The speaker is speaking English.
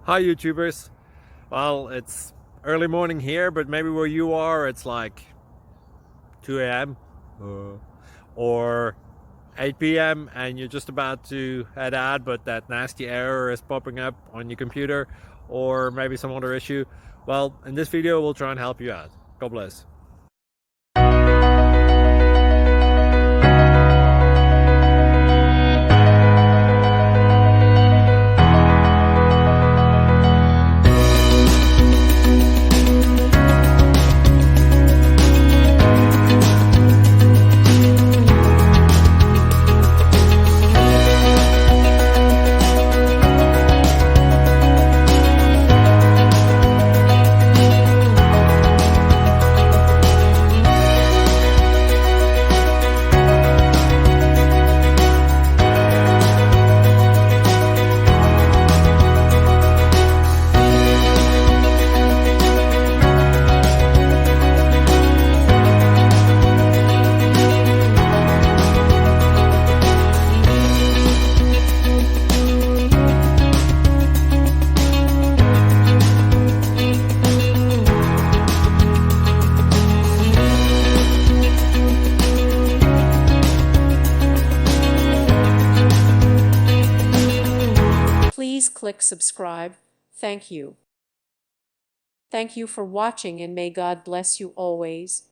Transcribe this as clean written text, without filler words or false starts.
Hi YouTubers. Well, it's early morning here, but maybe where you are it's like 2 a.m. Or 8 p.m. and you're just about to head out, but that nasty error is popping up on your computer, or maybe some other issue. Well, in this video we'll try and help you out. God bless. Please click subscribe. Thank you. Thank you for watching, and may God bless you always.